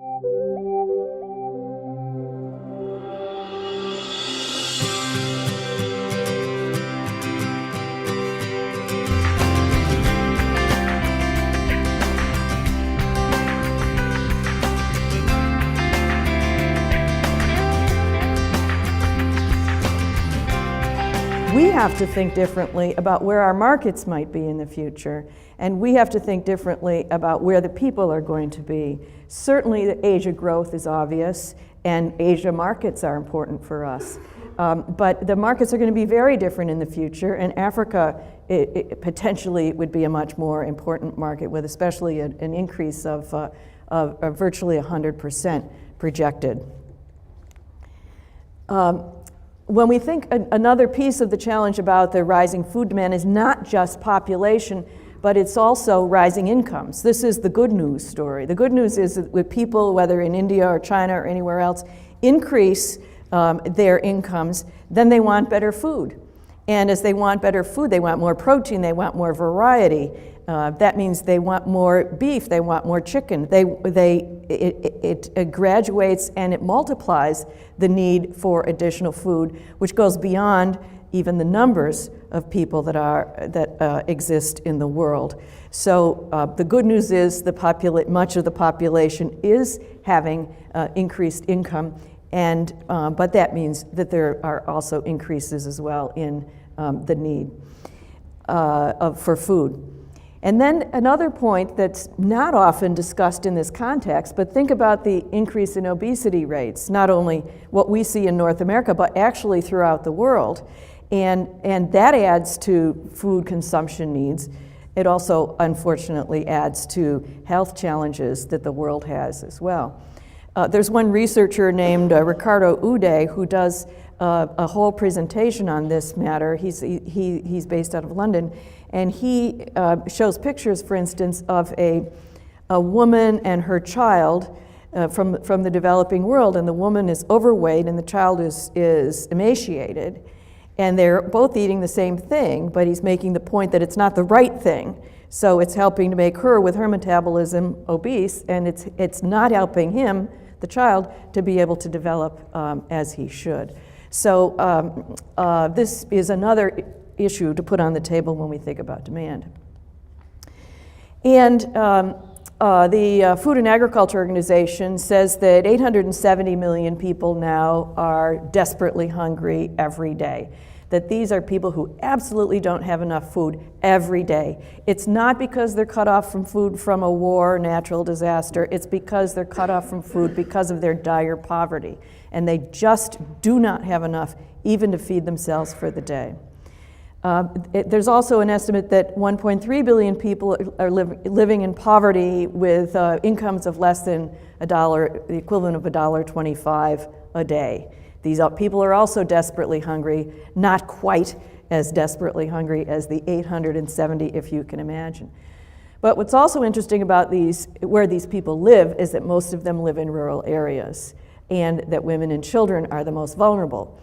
We have to think differently about where our markets might be in the future, and we have to think differently about where the people are going to be. Certainly the Asia growth is obvious, and Asia markets are important for us. But the markets are going to be very different in the future, and Africa potentially would be a much more important market, with especially an increase of virtually 100% projected. When we think another piece of the challenge about the rising food demand is not just population, but it's also rising incomes. This is the good news story. The good news is that with people, whether in India or China or anywhere else, increase their incomes, then they want better food. And as they want better food, they want more protein, they want more variety. That means they want more beef, they want more chicken. It graduates and it multiplies the need for additional food, which goes beyond even the numbers of people that exist in the world. So the good news is much of the population is having increased income, but that means that there are also increases as well in the need for food. And then another point that's not often discussed in this context, but think about the increase in obesity rates, not only what we see in North America, but actually throughout the world. And that adds to food consumption needs. It also, unfortunately, adds to health challenges that the world has as well. There's one researcher named Ricardo Ude who does a whole presentation on this matter. He's based out of London, and he shows pictures, for instance, of a woman and her child from the developing world, and the woman is overweight and the child is emaciated, and they're both eating the same thing, but he's making the point that it's not the right thing. So it's helping to make her, with her metabolism, obese, and it's not helping him, the child, to be able to develop as he should. So this is another issue to put on the table when we think about demand. And the Food and Agriculture Organization says that 870 million people now are desperately hungry every day. That these are people who absolutely don't have enough food every day. It's not because they're cut off from food from a war or natural disaster. It's because they're cut off from food because of their dire poverty. And they just do not have enough even to feed themselves for the day. There's also an estimate that 1.3 billion people are living in poverty with incomes of less than $1, the equivalent of $1.25 a day. These people are also desperately hungry, not quite as desperately hungry as the 870, if you can imagine. But what's also interesting about where these people live is that most of them live in rural areas, and that women and children are the most vulnerable.